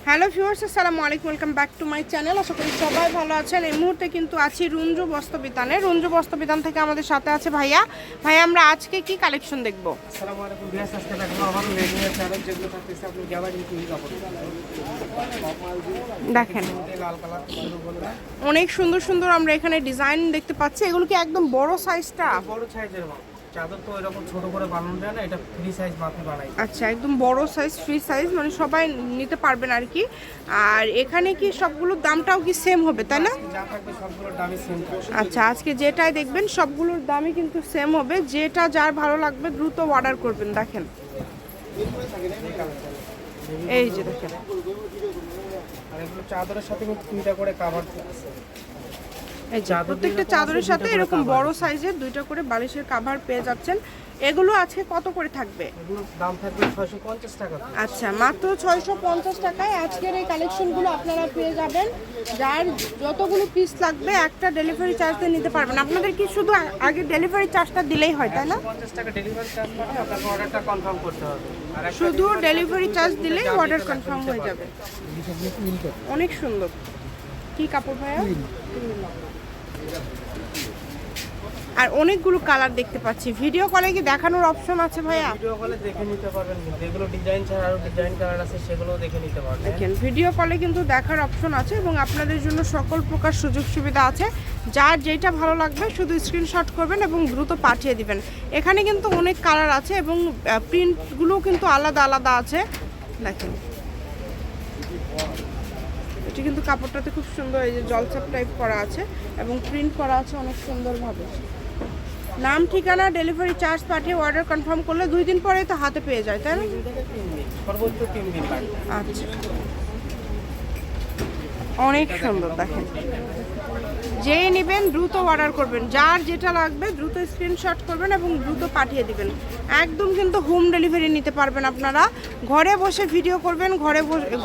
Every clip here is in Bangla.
হ্যালো ভিউয়ার্স, আসসালামু আলাইকুম, welcome back to my channel. আশা করি সবাই ভালো আছেন। এই মুহূর্তে কিন্তু আছি রুঞ্জু বস্ত্রবিতানে। রুঞ্জু বস্ত্রবিতান থেকে আমাদের সাথে আছে ভাইয়া। আমরা আজকে কি কালেকশন দেখব? আসসালামু আলাইকুম ভিউয়ার্স, আজকে দেখো আমার লেডিস চ্যানেল যেগুলো থাকতেছে আপনি গ্যালারি থেকে কাপড় দেখেন লাল কালার অনেক সুন্দর সুন্দর আমরা এখানে ডিজাইন দেখতে পাচ্ছি। এগুলো কি একদম বড় সাইজটা? বড় সাইজের মাল চাদর তো এরকম ছোট করে বানানো যায় না, এটা ফ্রি সাইজ মাপে বানাই। আচ্ছা, একদম বড় সাইজ, ফ্রি সাইজ, মানে সবাই নিতে পারবেন আর কি। আর এখানে কি সবগুলোর দামটাও কি সেম হবে, তাই না? যা থাকবে সবগুলোর দামই সেম থাকবে। আচ্ছা, আজকে যেটাই দেখবেন সবগুলোর দামই কিন্তু সেম হবে। যেটা যার ভালো লাগবে দ্রুত অর্ডার করবেন। দেখেন এই যে দেখেন, আর এগুলো চাদরের সাথে কিন্তু দুইটা করে কভার আছে। এই যে প্রত্যেকটা চাদরের সাথে এরকম বড় সাইজের দুইটা করে বালিশের কভার পেয়ে যাচ্ছেন। এগুলো আজকে কত করে থাকবে? এগুলোর দাম থাকবে 650 টাকা। আচ্ছা, মাত্র 650 টাকায় আজকের এই কালেকশনগুলো আপনারা পেয়ে যাবেন। যার যতগুলো পিস লাগবে একটা ডেলিভারি চার্জ দিয়ে নিতে পারবেন। আপনাদের কি শুধু আগে ডেলিভারি চার্জটা দিলেই হয়, তাই না? 50 টাকা ডেলিভারি চার্জ পাবে, আপনাকে অর্ডারটা কনফার্ম করতে হবে। আর শুধু ডেলিভারি চার্জ দিলেই অর্ডার কনফার্ম হয়ে যাবে। অনেক সুন্দর। কি কাপড় ভাইয়া? আর অনেকগুলো কালার দেখতে পাচ্ছি। ভিডিও কলে কি দেখানোর অপশন আছে ভাইয়া? ভিডিও কলে দেখে নিতে পারবেন, যেগুলো ডিজাইন ছাড়া আরো ডিজাইন কালার আছে সেগুলো দেখে নিতে পারবেন। দেখেন ভিডিও কলে কিন্তু দেখার অপশন আছে এবং আপনাদের জন্য সকল প্রকার সুযোগ সুবিধা আছে। যার যেটা ভালো লাগবে শুধু স্ক্রিনশট করবেন এবং দ্রুত পাঠিয়ে দিবেন। এখানে কিন্তু অনেক কালার আছে এবং প্রিন্টগুলোও কিন্তু আলাদা আলাদা আছে। দেখেন এটা কিন্তু কাপড়টাতে খুব সুন্দর, এই যে জলছাপ টাইপ করা আছে এবং প্রিন্ট করা আছে অনেক সুন্দরভাবে। নাম, ঠিকানা, ডেলিভারি চার্জ পাঠিয়ে অর্ডার কনফার্ম করলে 2 দিন পরে তো হাতে পেয়ে যায়, তাই না? সর্বোচ্চ 3 দিন লাগবে। আচ্ছা, অনেক সুন্দর। দেখেন যেই নেবেন দ্রুত অর্ডার করবেন। যার যেটা লাগবে দ্রুত স্ক্রিনশট করবেন এবং দ্রুত পাঠিয়ে দিবেন। একদম কিন্তু হোম ডেলিভারি নিতে পারবেন আপনারা। ঘরে বসে ভিডিও করবেন,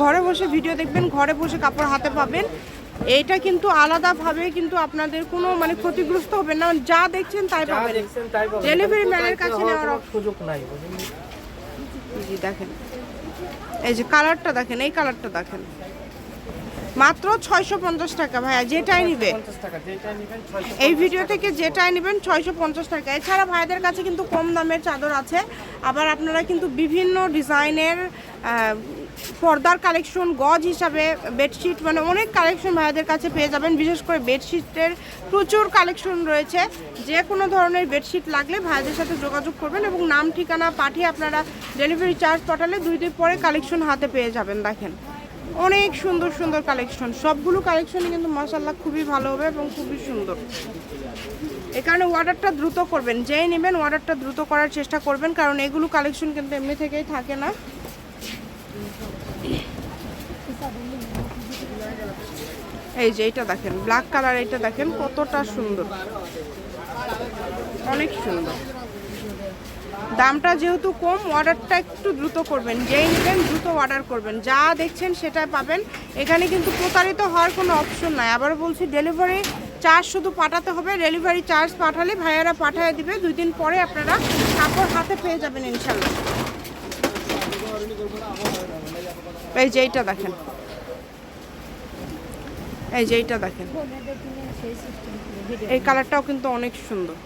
ঘরে বসে ভিডিও দেখবেন, ঘরে বসে কাপড় হাতে পাবেন। এইটা কিন্তু আলাদাভাবে কিন্তু আপনাদের কোনো মানে ক্ষতিগ্রস্ত হবে না। যা দেখছেন তাই পাবেন। ডেলিভারি ম্যানের কাছে নেওয়ার সুযোগ নাই। জি দেখেন, এই যে কালারটা দেখেন, এই কালারটা দেখেন, মাত্র 650 টাকা ভাইয়া। যেটাই নিবে এই ভিডিও থেকে যেটাই নেবেন 650 টাকা। এছাড়া ভাইদের কাছে কিন্তু কম দামের চাদর আছে। আবার আপনারা কিন্তু বিভিন্ন ডিজাইনের পর্দার কালেকশন, গজ হিসাবে বেডশিট, মানে অনেক কালেকশন ভাইদের কাছে পেয়ে যাবেন। বিশেষ করে বেডশিটের প্রচুর কালেকশন রয়েছে। যে কোনো ধরনের বেডশিট লাগলে ভাইদের সাথে যোগাযোগ করবেন এবং নাম ঠিকানা পাঠিয়ে আপনারা ডেলিভারি চার্জ পাঠালে 2 দিন পরে কালেকশন হাতে পেয়ে যাবেন। দেখেন অনেক সুন্দর সুন্দর কালেকশন। সবগুলো কালেকশনই কিন্তু মাশাআল্লাহ খুবই ভালো হবে এবং খুবই সুন্দর। এই কারণে অর্ডারটা দ্রুত করবেন। যেই নেবেন অর্ডারটা দ্রুত করার চেষ্টা করবেন, কারণ এগুলো কালেকশন কিন্তু এমনি থেকেই থাকে না। এই যে এটা দেখেন, ব্ল্যাক কালার, এটা দেখেন কতটা সুন্দর, অনেক সুন্দর। দামটা যেহেতু কম, অর্ডারটা একটু দ্রুত করবেন। যেই নেবেন দ্রুত অর্ডার করবেন। যা দেখছেন সেটাই পাবেন। এখানে কিন্তু প্রতারিত হওয়ার কোনো অপশন নাই। আবার বলছি, ডেলিভারি চার্জ শুধু পাঠাতে হবে। ডেলিভারি চার্জ পাঠালে ভাইয়ারা পাঠিয়ে দিবে। 2 দিন পরে আপনারা কাপড় হাতে পেয়ে যাবেন ইনশাল্লাহ। এই যে এইটা দেখেন, এই যে এইটা দেখেন, এই কালারটাও কিন্তু অনেক সুন্দর।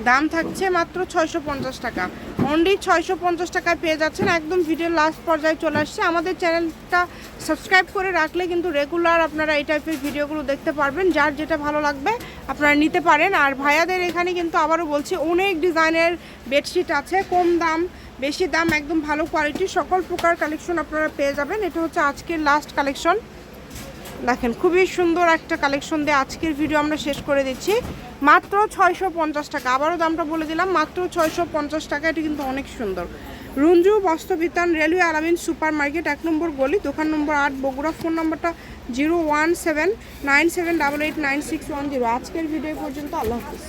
দাম থাকছে মাত্র 650 টাকা। অনলি 650 টাকায় পেয়ে যাচ্ছেন। একদম ভিডিওর লাস্ট পর্যায়ে চলে আসছে। আমাদের চ্যানেলটা সাবস্ক্রাইব করে রাখলে কিন্তু রেগুলার আপনারা এই টাইপের ভিডিওগুলো দেখতে পারবেন। যার যেটা ভালো লাগবে আপনারা নিতে পারেন। আর ভাইয়াদের এখানে কিন্তু আবারও বলছি অনেক ডিজাইনের বেডশিট আছে, কম দাম, বেশি দাম, একদম ভালো কোয়ালিটির সকল প্রকার কালেকশন আপনারা পেয়ে যাবেন। এটা হচ্ছে আজকের লাস্ট কালেকশন। দেখেন খুবই সুন্দর একটা কালেকশন দিয়ে আজকের ভিডিও আমরা শেষ করে দিচ্ছি। মাত্র 650 টাকা। আবারও দামটা বলে দিলাম, মাত্র 650 টাকা। এটা কিন্তু অনেক সুন্দর। রুঞ্জু বস্ত্রবিতান, রেলওয়ে আলামিন সুপার মার্কেট, 1 নম্বর গলি, দোকান নম্বর 8, বগুড়া। ফোন নম্বরটা 01797889610। আজকের ভিডিও পর্যন্ত। আল্লাহ হাফিজ।